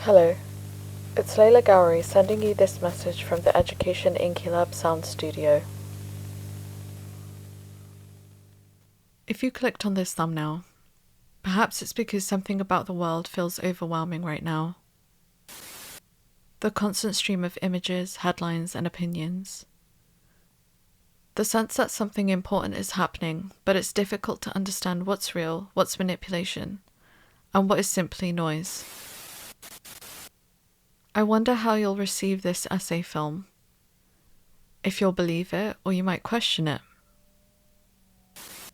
Hello, it's Layla Gowrie sending you this message from the Education Inkilab Sound Studio. If you clicked on this thumbnail, perhaps it's because something about the world feels overwhelming right now. The constant stream of images, headlines, and opinions. The sense that something important is happening, but it's difficult to understand what's real, what's manipulation, and what is simply noise. I wonder how you'll receive this essay film. If you'll believe it, or you might question it.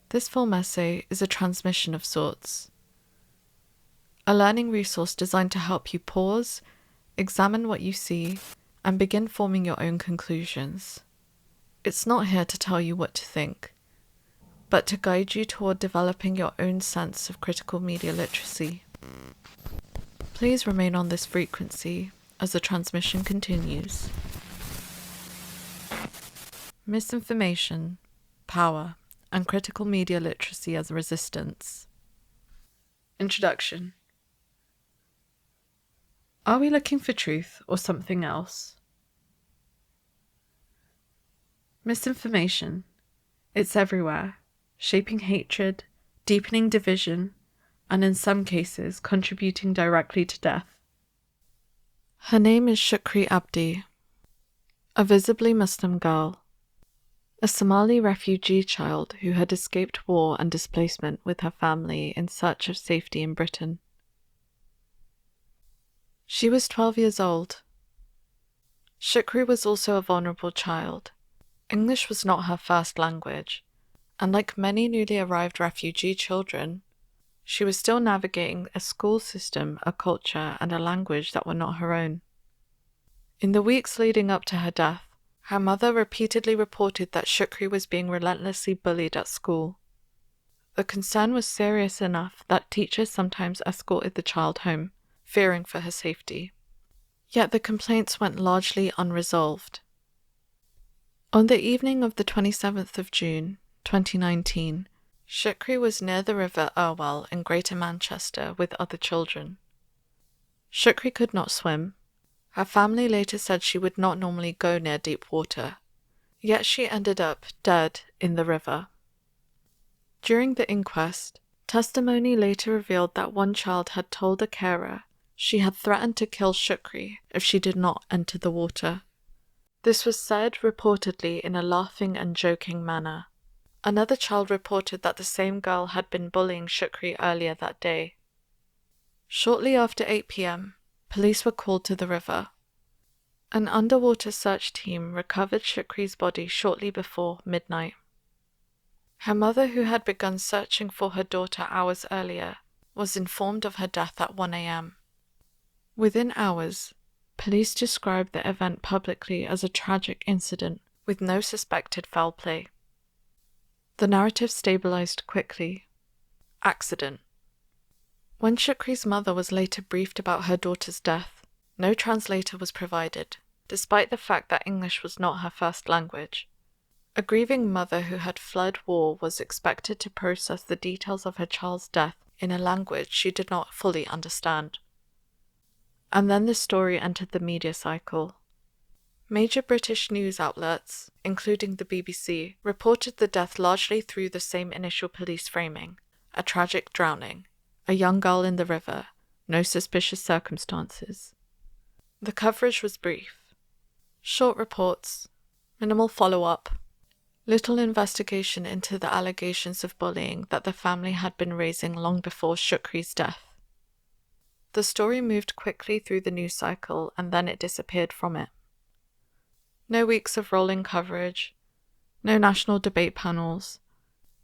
This film essay is a transmission of sorts. A learning resource designed to help you pause, examine what you see, and begin forming your own conclusions. It's not here to tell you what to think, but to guide you toward developing your own sense of critical media literacy. Please remain on this frequency as the transmission continues. Misinformation, power, and critical media literacy as a resistance. Introduction. Are we looking for truth or something else? Misinformation. It's everywhere, shaping hatred, deepening division, and in some cases contributing directly to death. Her name is Shukri Abdi, a visibly Muslim girl, a Somali refugee child who had escaped war and displacement with her family in search of safety in Britain. She was 12 years old. Shukri was also a vulnerable child. English was not her first language, and like many newly arrived refugee children, she was still navigating a school system, a culture, and a language that were not her own. In the weeks leading up to her death, her mother repeatedly reported that Shukri was being relentlessly bullied at school. The concern was serious enough that teachers sometimes escorted the child home, fearing for her safety. Yet the complaints went largely unresolved. On the evening of the 27th of June, 2019, Shukri was near the River Irwell in Greater Manchester with other children. Shukri could not swim. Her family later said she would not normally go near deep water, yet she ended up dead in the river. During the inquest, testimony later revealed that one child had told a carer she had threatened to kill Shukri if she did not enter the water. This was said reportedly in a laughing and joking manner. Another child reported that the same girl had been bullying Shukri earlier that day. Shortly after 8 p.m., police were called to the river. An underwater search team recovered Shukri's body shortly before midnight. Her mother, who had begun searching for her daughter hours earlier, was informed of her death at 1 a.m. Within hours, police described the event publicly as a tragic incident with no suspected foul play. The narrative stabilized quickly. Accident. When Shukri's mother was later briefed about her daughter's death, no translator was provided, despite the fact that English was not her first language. A grieving mother who had fled war was expected to process the details of her child's death in a language she did not fully understand. And then the story entered the media cycle. Major British news outlets, including the BBC, reported the death largely through the same initial police framing: a tragic drowning, a young girl in the river, no suspicious circumstances. The coverage was brief. Short reports, minimal follow-up, little investigation into the allegations of bullying that the family had been raising long before Shukri's death. The story moved quickly through the news cycle and then it disappeared from it. No weeks of rolling coverage, no national debate panels,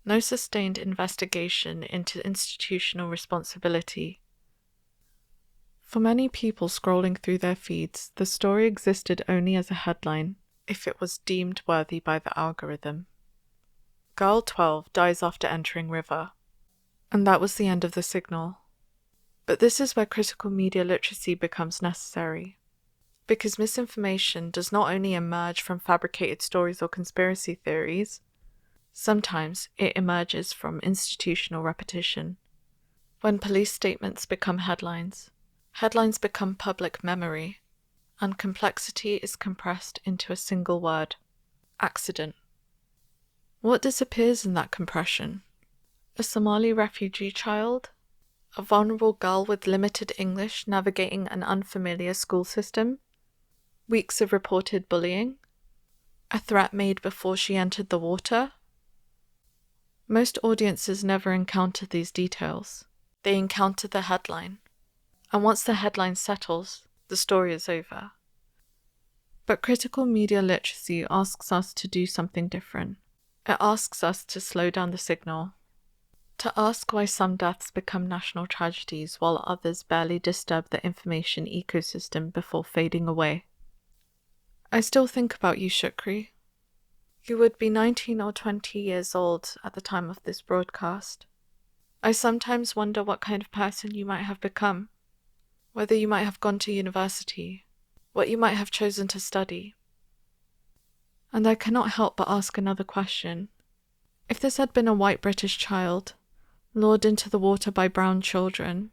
no sustained investigation into institutional responsibility. For many people scrolling through their feeds, the story existed only as a headline, if it was deemed worthy by the algorithm. Girl 12 dies after entering river. And that was the end of the signal. But this is where critical media literacy becomes necessary. Because misinformation does not only emerge from fabricated stories or conspiracy theories, sometimes it emerges from institutional repetition. When police statements become headlines, Headlines become public memory, and complexity is compressed into a single word: accident. What disappears in that compression? A Somali refugee child? A vulnerable girl with limited English navigating an unfamiliar school system? Weeks of reported bullying? A threat made before she entered the water? Most audiences never encounter these details. They encounter the headline. And once the headline settles, the story is over. But critical media literacy asks us to do something different. It asks us to slow down the signal, to ask why some deaths become national tragedies while others barely disturb the information ecosystem before fading away. I still think about you, Shukri. You would be 19 or 20 years old at the time of this broadcast. I sometimes wonder what kind of person you might have become, whether you might have gone to university, what you might have chosen to study. And I cannot help but ask another question. If this had been a white British child, lured into the water by brown children,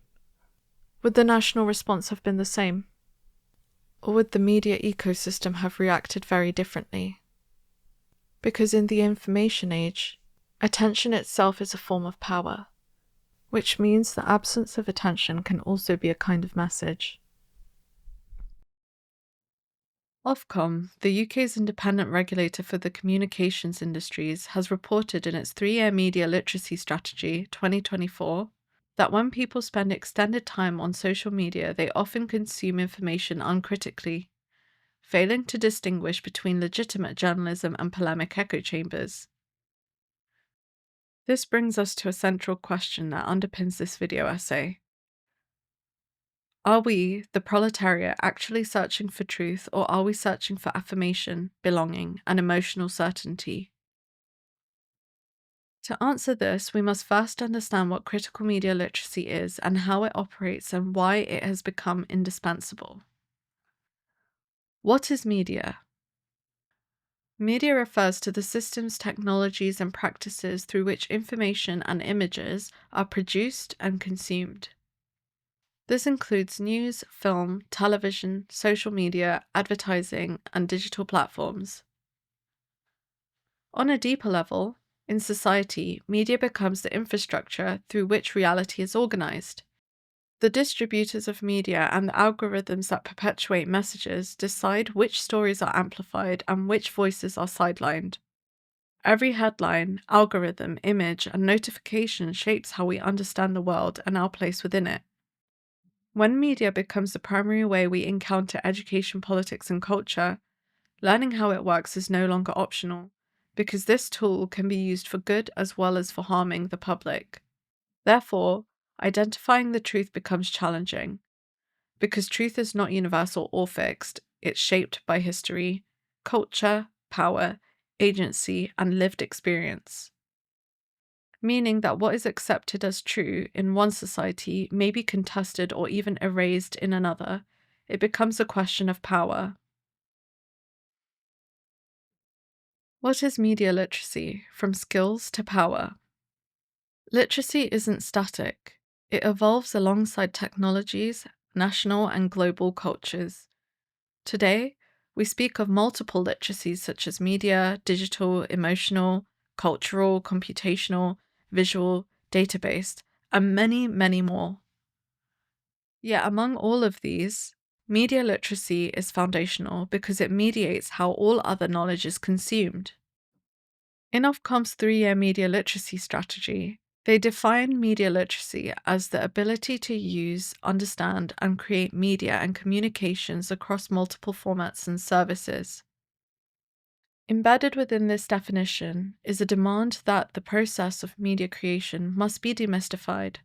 would the national response have been the same? Or would the media ecosystem have reacted very differently? Because in the information age, attention itself is a form of power, which means the absence of attention can also be a kind of message. Ofcom, the UK's independent regulator for the communications industries, has reported in its 3-year media literacy strategy 2024 that when people spend extended time on social media, they often consume information uncritically, failing to distinguish between legitimate journalism and polemic echo chambers. This brings us to a central question that underpins this video essay. Are we, the proletariat, actually searching for truth, or are we searching for affirmation, belonging, and emotional certainty? To answer this, we must first understand what critical media literacy is and how it operates and why it has become indispensable. What is media? Media refers to the systems, technologies, and practices through which information and images are produced and consumed. This includes news, film, television, social media, advertising, and digital platforms. On a deeper level, in society, media becomes the infrastructure through which reality is organized. The distributors of media and the algorithms that perpetuate messages decide which stories are amplified and which voices are sidelined. Every headline, algorithm, image, and notification shapes how we understand the world and our place within it. When media becomes the primary way we encounter education, politics, and culture, learning how it works is no longer optional, because this tool can be used for good as well as for harming the public. Therefore, identifying the truth becomes challenging, because truth is not universal or fixed. It's shaped by history, culture, power, agency, and lived experience. Meaning that what is accepted as true in one society may be contested or even erased in another. It becomes a question of power. What is media literacy? From skills to power. Literacy isn't static. It evolves alongside technologies, national and global cultures. Today, we speak of multiple literacies such as media, digital, emotional, cultural, computational, visual, data-based, and many, many more. Yet among all of these, media literacy is foundational because it mediates how all other knowledge is consumed. In Ofcom's 3-year media literacy strategy, they define media literacy as the ability to use, understand, and create media and communications across multiple formats and services. Embedded within this definition is a demand that the process of media creation must be demystified.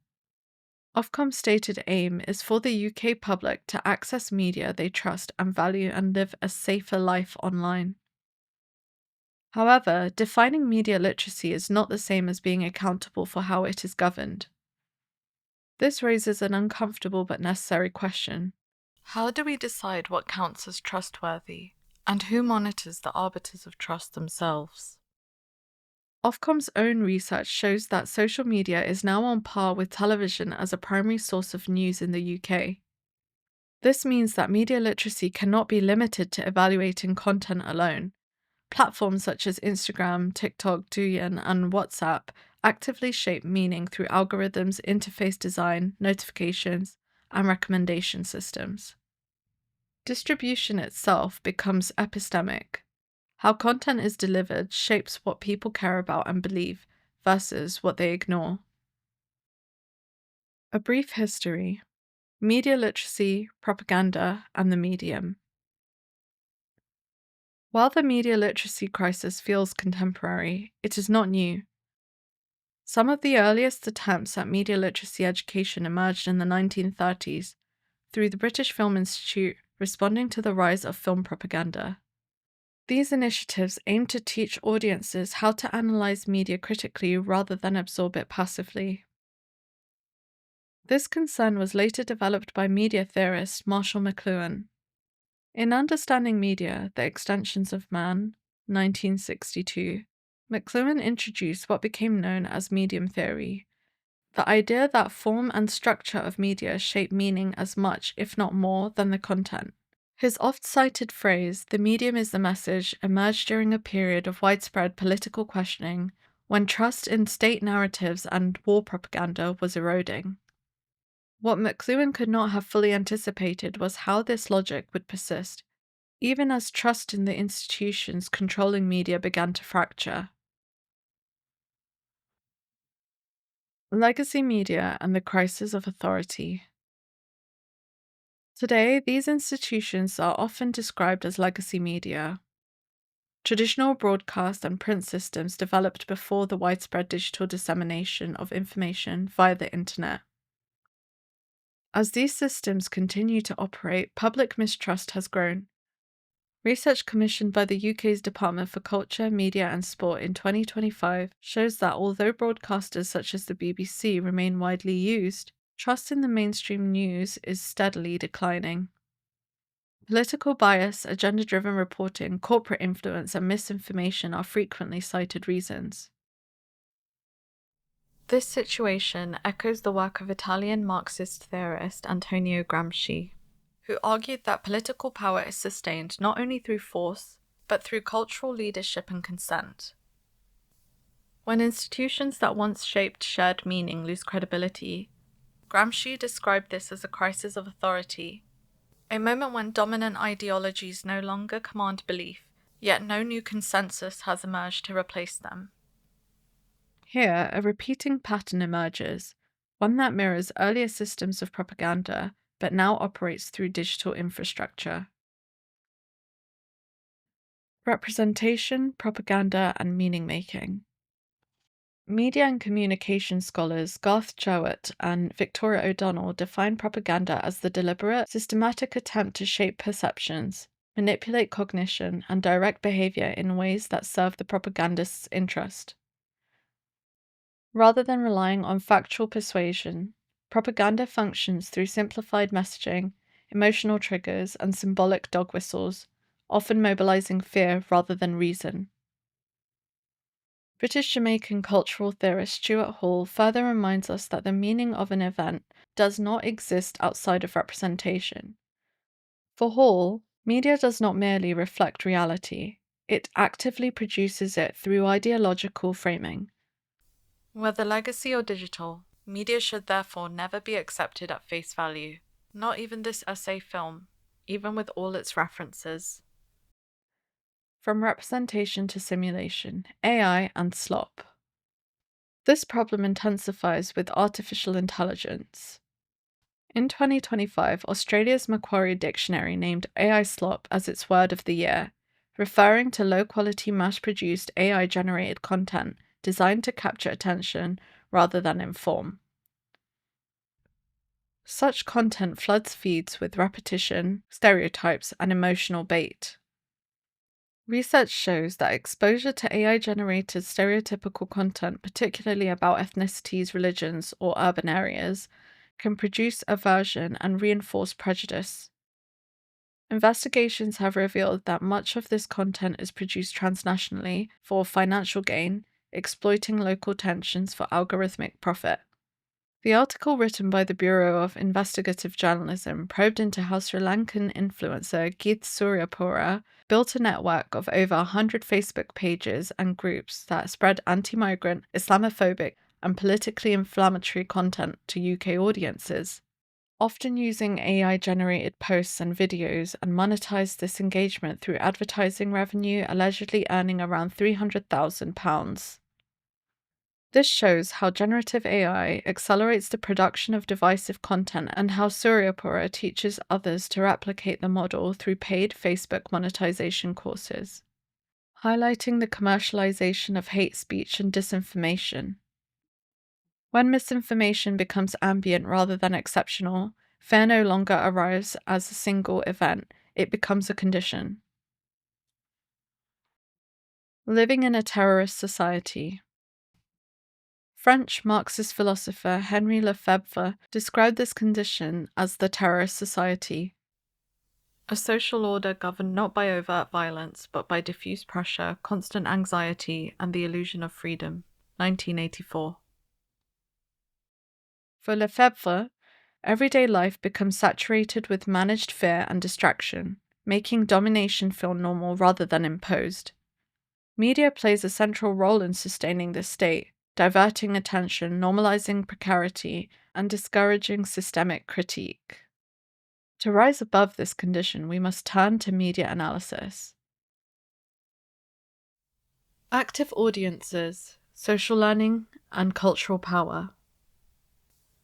Ofcom's stated aim is for the UK public to access media they trust and value and live a safer life online. However, defining media literacy is not the same as being accountable for how it is governed. This raises an uncomfortable but necessary question. How do we decide what counts as trustworthy, and who monitors the arbiters of trust themselves? Ofcom's own research shows that social media is now on par with television as a primary source of news in the UK. This means that media literacy cannot be limited to evaluating content alone. Platforms such as Instagram, TikTok, Douyin, and WhatsApp actively shape meaning through algorithms, interface design, notifications, and recommendation systems. Distribution itself becomes epistemic. How content is delivered shapes what people care about and believe versus what they ignore. A brief history: media literacy, propaganda, and the medium. While the media literacy crisis feels contemporary, it is not new. Some of the earliest attempts at media literacy education emerged in the 1930s through the British Film Institute, responding to the rise of film propaganda. These initiatives aimed to teach audiences how to analyze media critically rather than absorb it passively. This concern was later developed by media theorist Marshall McLuhan. In Understanding Media, The Extensions of Man, 1962, McLuhan introduced what became known as medium theory, the idea that form and structure of media shape meaning as much, if not more, than the content. His oft-cited phrase, "the medium is the message," emerged during a period of widespread political questioning when trust in state narratives and war propaganda was eroding. What McLuhan could not have fully anticipated was how this logic would persist, even as trust in the institutions controlling media began to fracture. Legacy media and the crisis of authority. Today, these institutions are often described as legacy media. Traditional broadcast and print systems developed before the widespread digital dissemination of information via the internet. As these systems continue to operate, public mistrust has grown. Research commissioned by the UK's Department for Culture, Media and Sport in 2025 shows that although broadcasters such as the BBC remain widely used, trust in the mainstream news is steadily declining. Political bias, agenda-driven reporting, corporate influence, and misinformation are frequently cited reasons. This situation echoes the work of Italian Marxist theorist Antonio Gramsci, who argued that political power is sustained not only through force, but through cultural leadership and consent. When institutions that once shaped shared meaning lose credibility, Gramsci described this as a crisis of authority, a moment when dominant ideologies no longer command belief, yet no new consensus has emerged to replace them. Here, a repeating pattern emerges, one that mirrors earlier systems of propaganda, but now operates through digital infrastructure. Representation, propaganda, and meaning-making. Media and communication scholars Garth Jowett and Victoria O'Donnell define propaganda as the deliberate, systematic attempt to shape perceptions, manipulate cognition, and direct behavior in ways that serve the propagandist's interest. Rather than relying on factual persuasion, propaganda functions through simplified messaging, emotional triggers, and symbolic dog whistles, often mobilizing fear rather than reason. British-Jamaican cultural theorist Stuart Hall further reminds us that the meaning of an event does not exist outside of representation. For Hall, media does not merely reflect reality, it actively produces it through ideological framing. Whether legacy or digital, media should therefore never be accepted at face value, not even this essay film, even with all its references. From representation to simulation, AI and slop. This problem intensifies with artificial intelligence. In 2025, Australia's Macquarie Dictionary named AI slop as its word of the year, referring to low-quality mass-produced AI-generated content designed to capture attention rather than inform. Such content floods feeds with repetition, stereotypes, and emotional bait. Research shows that exposure to AI-generated stereotypical content, particularly about ethnicities, religions, or urban areas, can produce aversion and reinforce prejudice. Investigations have revealed that much of this content is produced transnationally for financial gain, exploiting local tensions for algorithmic profit. The article written by the Bureau of Investigative Journalism probed into how Sri Lankan influencer Geeth Suryapura built a network of over 100 Facebook pages and groups that spread anti-migrant, Islamophobic, and politically inflammatory content to UK audiences, often using AI-generated posts and videos, and monetized this engagement through advertising revenue, allegedly earning around £300,000. This shows how generative AI accelerates the production of divisive content and how Suryapura teaches others to replicate the model through paid Facebook monetization courses, highlighting the commercialization of hate speech and disinformation. When misinformation becomes ambient rather than exceptional, fear no longer arrives as a single event, it becomes a condition. Living in a terrorist society. French Marxist philosopher Henri Lefebvre described this condition as the terrorist society, a social order governed not by overt violence but by diffuse pressure, constant anxiety, and the illusion of freedom. 1984. For Lefebvre, everyday life becomes saturated with managed fear and distraction, making domination feel normal rather than imposed. Media plays a central role in sustaining this state, diverting attention, normalizing precarity, and discouraging systemic critique. To rise above this condition, we must turn to media analysis. Active audiences, social learning, and cultural power.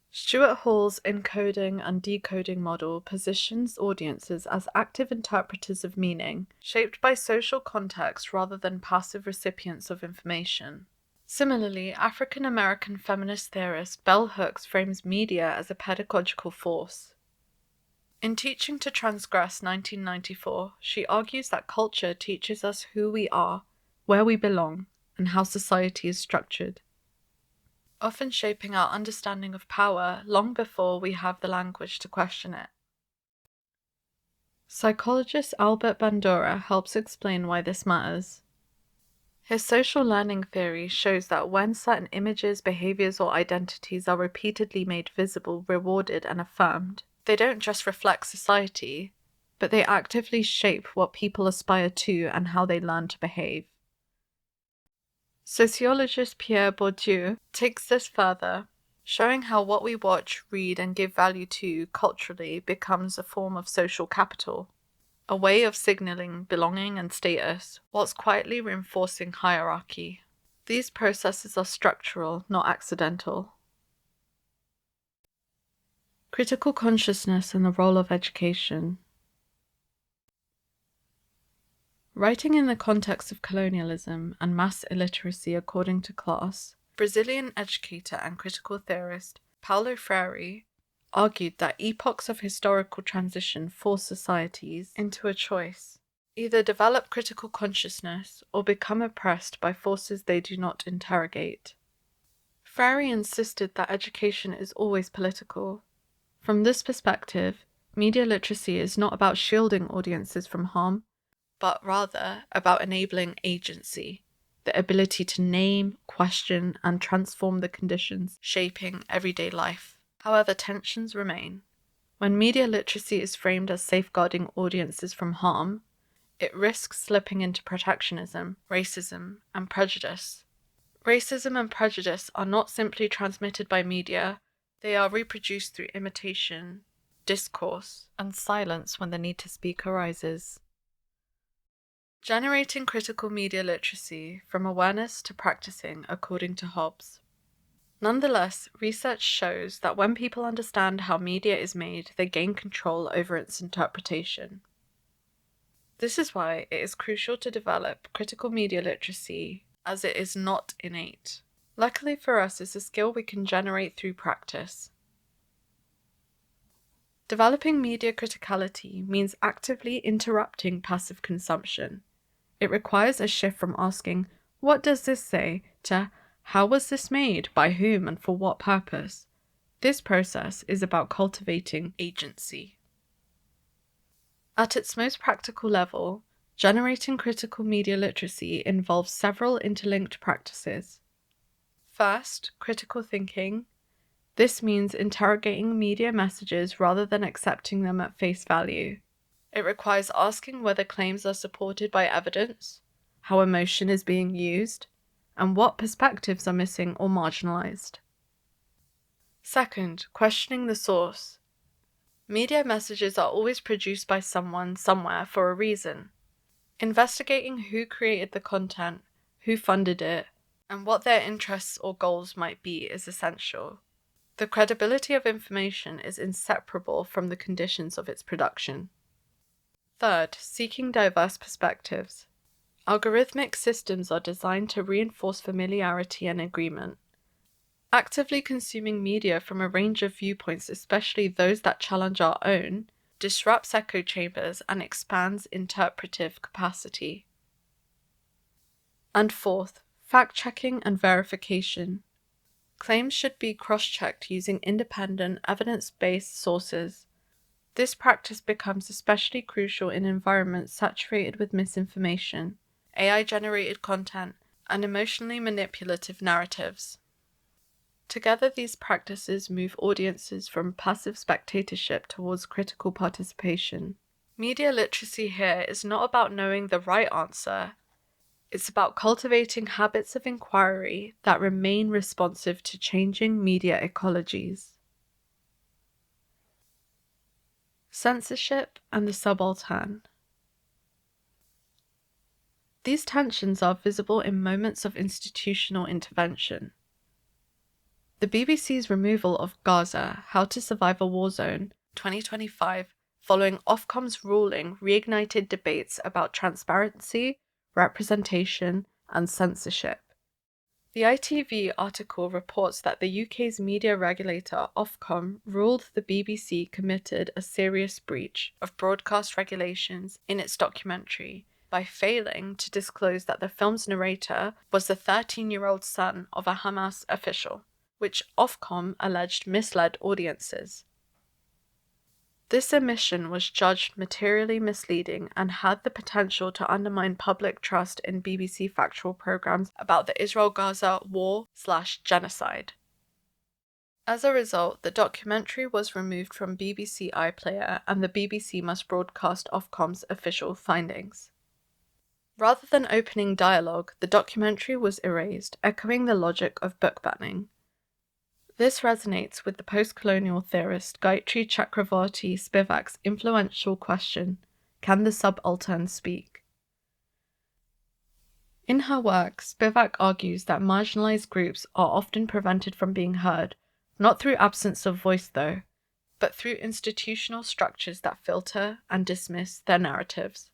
Stuart Hall's encoding and decoding model positions audiences as active interpreters of meaning, shaped by social context rather than passive recipients of information. Similarly, African-American feminist theorist Bell Hooks frames media as a pedagogical force. In Teaching to Transgress 1994, she argues that culture teaches us who we are, where we belong, and how society is structured, often shaping our understanding of power long before we have the language to question it. Psychologist Albert Bandura helps explain why this matters. His social learning theory shows that when certain images, behaviors, or identities are repeatedly made visible, rewarded, and affirmed, they don't just reflect society, but they actively shape what people aspire to and how they learn to behave. Sociologist Pierre Bourdieu takes this further, showing how what we watch, read, and give value to culturally becomes a form of social capital, a way of signaling belonging and status, whilst quietly reinforcing hierarchy. These processes are structural, not accidental. Critical consciousness and the role of education. Writing in the context of colonialism and mass illiteracy according to class, Brazilian educator and critical theorist Paulo Freire argued that epochs of historical transition force societies into a choice: either develop critical consciousness or become oppressed by forces they do not interrogate. Freire insisted that education is always political. From this perspective, media literacy is not about shielding audiences from harm, but rather about enabling agency, the ability to name, question, and transform the conditions shaping everyday life. However, tensions remain. When media literacy is framed as safeguarding audiences from harm, it risks slipping into protectionism, racism, and prejudice. Racism and prejudice are not simply transmitted by media, they are reproduced through imitation, discourse, and silence when the need to speak arises. Generating critical media literacy from awareness to practicing, according to Hobbs. Nonetheless, research shows that when people understand how media is made, they gain control over its interpretation. This is why it is crucial to develop critical media literacy, as it is not innate. Luckily for us, it's a skill we can generate through practice. Developing media criticality means actively interrupting passive consumption. It requires a shift from asking, "What does this say?" to "How was this made? By whom? And for what purpose?" This process is about cultivating agency. At its most practical level, generating critical media literacy involves several interlinked practices. First, critical thinking, This means interrogating media messages rather than accepting them at face value. It requires asking whether claims are supported by evidence, how emotion is being used, and what perspectives are missing or marginalized. Second, questioning the source. Media messages are always produced by someone somewhere for a reason. Investigating who created the content, who funded it, and what their interests or goals might be is essential. The credibility of information is inseparable from the conditions of its production. Third, seeking diverse perspectives. Algorithmic systems are designed to reinforce familiarity and agreement. Actively consuming media from a range of viewpoints, especially those that challenge our own, disrupts echo chambers and expands interpretive capacity. And fourth, fact-checking and verification. Claims should be cross-checked using independent, evidence-based sources. This practice becomes especially crucial in environments saturated with misinformation, AI-generated content, and emotionally manipulative narratives. Together, these practices move audiences from passive spectatorship towards critical participation. Media literacy here is not about knowing the right answer. It's about cultivating habits of inquiry that remain responsive to changing media ecologies. Censorship and the subaltern. These tensions are visible in moments of institutional intervention. The BBC's removal of Gaza, How to Survive a War Zone, 2025, following Ofcom's ruling, reignited debates about transparency, representation, and censorship. The ITV article reports that the UK's media regulator, Ofcom, ruled the BBC committed a serious breach of broadcast regulations in its documentary by failing to disclose that the film's narrator was the 13-year-old son of a Hamas official, which Ofcom alleged misled audiences. This omission was judged materially misleading and had the potential to undermine public trust in BBC factual programmes about the Israel-Gaza war/genocide. As a result, the documentary was removed from BBC iPlayer and the BBC must broadcast Ofcom's official findings. Rather than opening dialogue, the documentary was erased, echoing the logic of book banning. This resonates with the post-colonial theorist Gayatri Chakravarti Spivak's influential question, can the subaltern speak? In her work, Spivak argues that marginalized groups are often prevented from being heard, not through absence of voice though, but through institutional structures that filter and dismiss their narratives.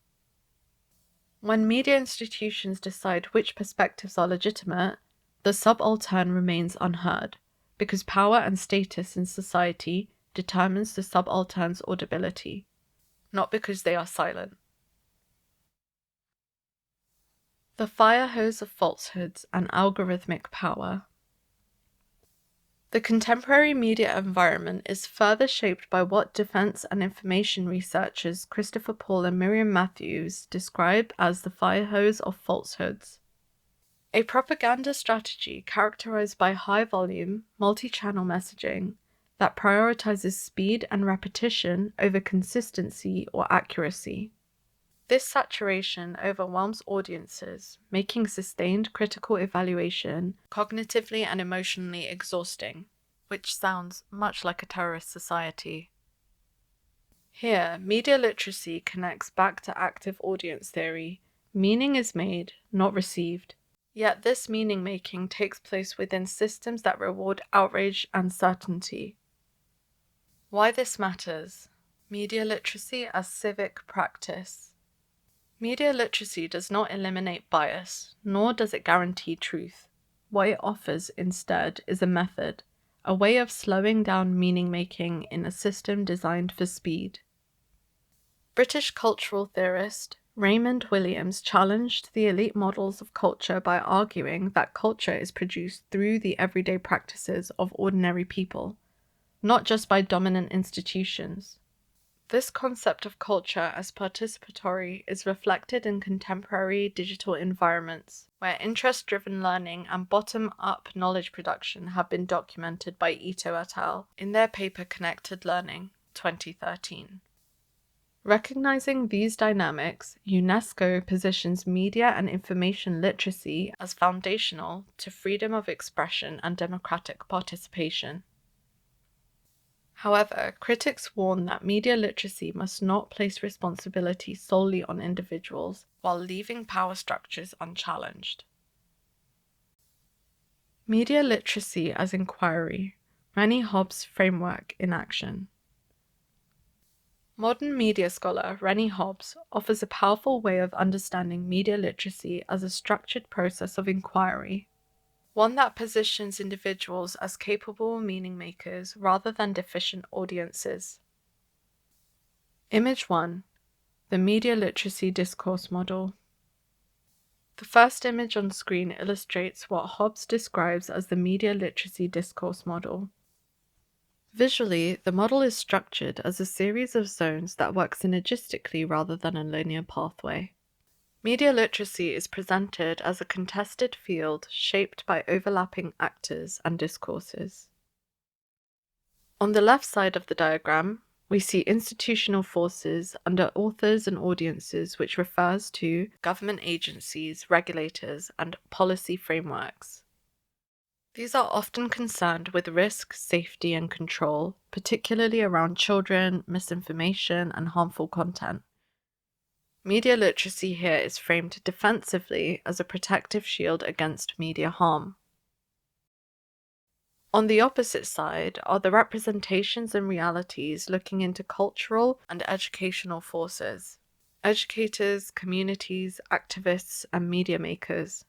When media institutions decide which perspectives are legitimate, the subaltern remains unheard, because power and status in society determines the subaltern's audibility, not because they are silent. The fire hose of falsehoods and algorithmic power. The contemporary media environment is further shaped by what defense and information researchers Christopher Paul and Miriam Matthews describe as the fire hose of falsehoods. A propaganda strategy characterized by high-volume, multi-channel messaging that prioritizes speed and repetition over consistency or accuracy. This saturation overwhelms audiences, making sustained critical evaluation cognitively and emotionally exhausting, which sounds much like a terrorist society. Here, media literacy connects back to active audience theory. Meaning is made, not received. Yet this meaning-making takes place within systems that reward outrage and certainty. Why this matters? Media literacy as civic practice. Media literacy does not eliminate bias, nor does it guarantee truth. What it offers instead is a method, a way of slowing down meaning-making in a system designed for speed. British cultural theorist Raymond Williams challenged the elite models of culture by arguing that culture is produced through the everyday practices of ordinary people, not just by dominant institutions. This concept of culture as participatory is reflected in contemporary digital environments, where interest-driven learning and bottom-up knowledge production have been documented by Ito et al. In their paper Connected Learning, 2013. Recognizing these dynamics, UNESCO positions media and information literacy as foundational to freedom of expression and democratic participation. However, critics warn that media literacy must not place responsibility solely on individuals while leaving power structures unchallenged. Media literacy as inquiry, Renee Hobbs' framework in action. Modern media scholar Renee Hobbs offers a powerful way of understanding media literacy as a structured process of inquiry, one that positions individuals as capable meaning makers rather than deficient audiences. Image 1. The Media Literacy Discourse Model. The first image on screen illustrates what Hobbs describes as the media literacy discourse model. Visually, the model is structured as a series of zones that work synergistically rather than a linear pathway. Media literacy is presented as a contested field shaped by overlapping actors and discourses. On the left side of the diagram, we see institutional forces under authors and audiences, which refers to government agencies, regulators, and policy frameworks. These are often concerned with risk, safety, and control, particularly around children, misinformation, and harmful content. Media literacy here is framed defensively as a protective shield against media harm. On the opposite side are the representations and realities looking into cultural and educational forces, educators, communities, activists, and media makers.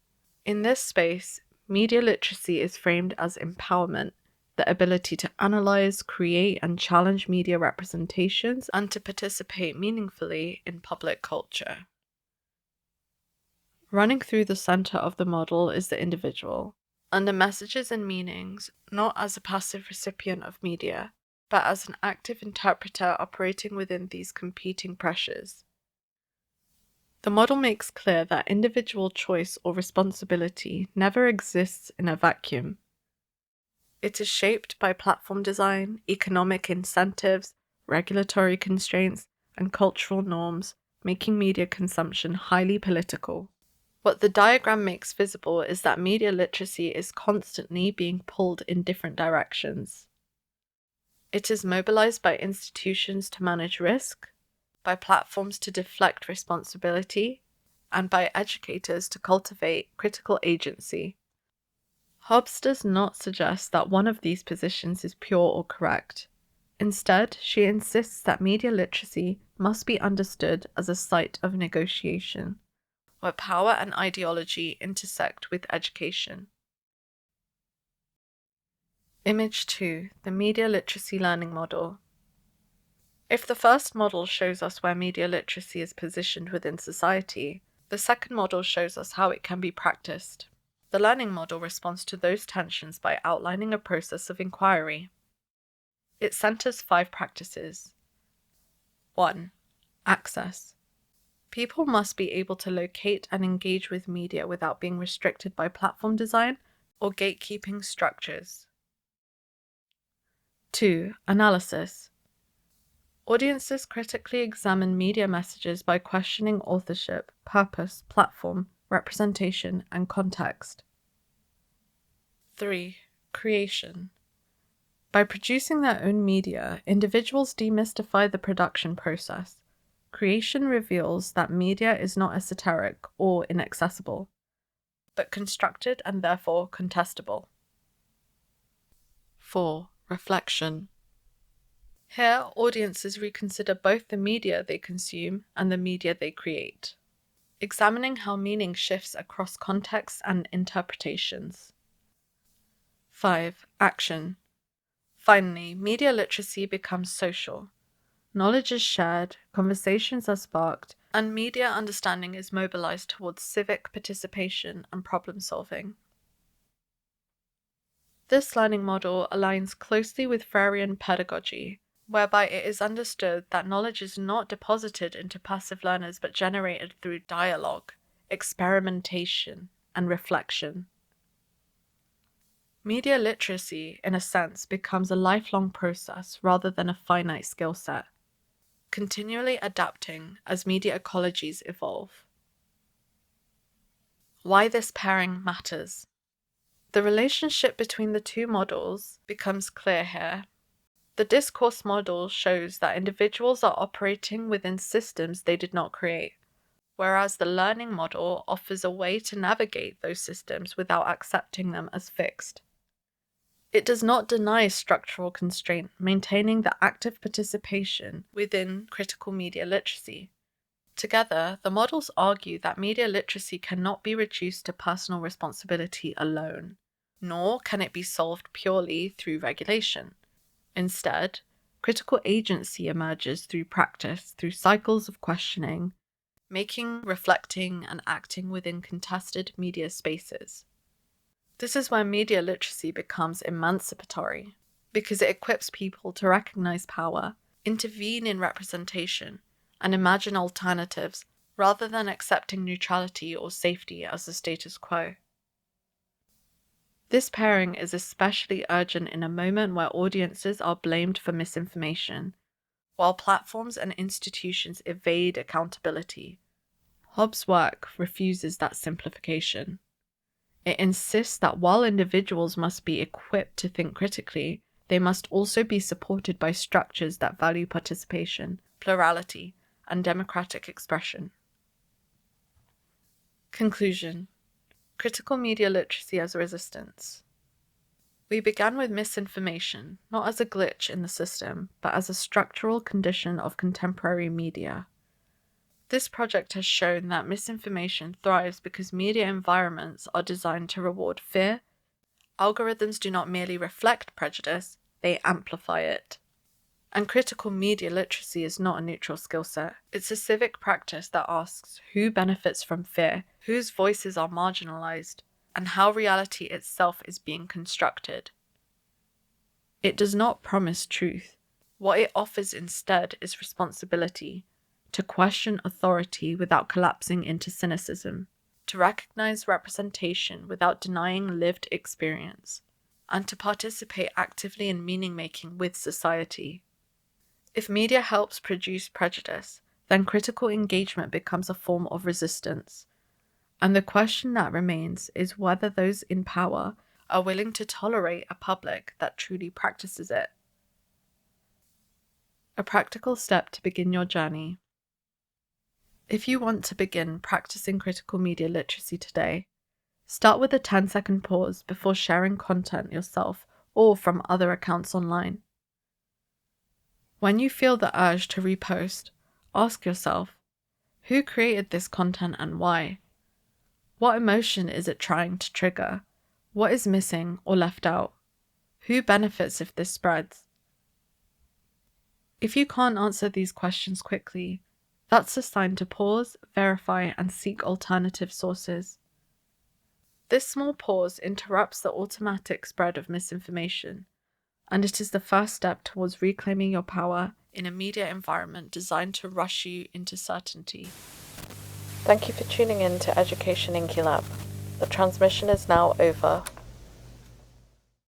In this space, media literacy is framed as empowerment, the ability to analyze, create, and challenge media representations and to participate meaningfully in public culture. Running through the center of the model is the individual, under messages and meanings, not as a passive recipient of media, but as an active interpreter operating within these competing pressures. The model makes clear that individual choice or responsibility never exists in a vacuum. It is shaped by platform design, economic incentives, regulatory constraints, and cultural norms, making media consumption highly political. What the diagram makes visible is that media literacy is constantly being pulled in different directions. It is mobilized by institutions to manage risk, by platforms to deflect responsibility, and by educators to cultivate critical agency. Hobbs does not suggest that one of these positions is pure or correct. Instead, she insists that media literacy must be understood as a site of negotiation, where power and ideology intersect with education. Image 2. The Media Literacy Learning Model. If the first model shows us where media literacy is positioned within society, the second model shows us how it can be practiced. The learning model responds to those tensions by outlining a process of inquiry. It centers 5 practices. 1. Access. People must be able to locate and engage with media without being restricted by platform design or gatekeeping structures. 2. Analysis. Audiences critically examine media messages by questioning authorship, purpose, platform, representation, and context. 3. Creation. By producing their own media, individuals demystify the production process. Creation reveals that media is not esoteric or inaccessible, but constructed and therefore contestable. 4. Reflection. Here, audiences reconsider both the media they consume and the media they create, examining how meaning shifts across contexts and interpretations. 5. Action. Finally, media literacy becomes social. Knowledge is shared, conversations are sparked, and media understanding is mobilized towards civic participation and problem solving. This learning model aligns closely with Freirean pedagogy, whereby it is understood that knowledge is not deposited into passive learners but generated through dialogue, experimentation, and reflection. Media literacy, in a sense, becomes a lifelong process rather than a finite skill set, continually adapting as media ecologies evolve. Why this pairing matters. The relationship between the two models becomes clear here. The discourse model shows that individuals are operating within systems they did not create, whereas the learning model offers a way to navigate those systems without accepting them as fixed. It does not deny structural constraint, maintaining the active participation within critical media literacy. Together, the models argue that media literacy cannot be reduced to personal responsibility alone, nor can it be solved purely through regulation. Instead, critical agency emerges through practice, through cycles of questioning, making, reflecting, and acting within contested media spaces. This is where media literacy becomes emancipatory, because it equips people to recognize power, intervene in representation, and imagine alternatives, rather than accepting neutrality or safety as the status quo. This pairing is especially urgent in a moment where audiences are blamed for misinformation, while platforms and institutions evade accountability. Hobbs' work refuses that simplification. It insists that while individuals must be equipped to think critically, they must also be supported by structures that value participation, plurality, and democratic expression. Conclusion. Critical media literacy as a resistance. We began with misinformation, not as a glitch in the system, but as a structural condition of contemporary media. This project has shown that misinformation thrives because media environments are designed to reward fear. Algorithms do not merely reflect prejudice, they amplify it. And critical media literacy is not a neutral skill set. It's a civic practice that asks who benefits from fear, whose voices are marginalized, and how reality itself is being constructed. It does not promise truth. What it offers instead is responsibility, to question authority without collapsing into cynicism, to recognize representation without denying lived experience, and to participate actively in meaning-making with society. If media helps produce prejudice, then critical engagement becomes a form of resistance. And the question that remains is whether those in power are willing to tolerate a public that truly practices it. A practical step to begin your journey. If you want to begin practicing critical media literacy today, start with a 10-second pause before sharing content yourself or from other accounts online. When you feel the urge to repost, ask yourself, who created this content and why? What emotion is it trying to trigger? What is missing or left out? Who benefits if this spreads? If you can't answer these questions quickly, that's a sign to pause, verify, and seek alternative sources. This small pause interrupts the automatic spread of misinformation, and it is the first step towards reclaiming your power in a media environment designed to rush you into certainty. Thank you for tuning in to Education Inculab. The transmission is now over.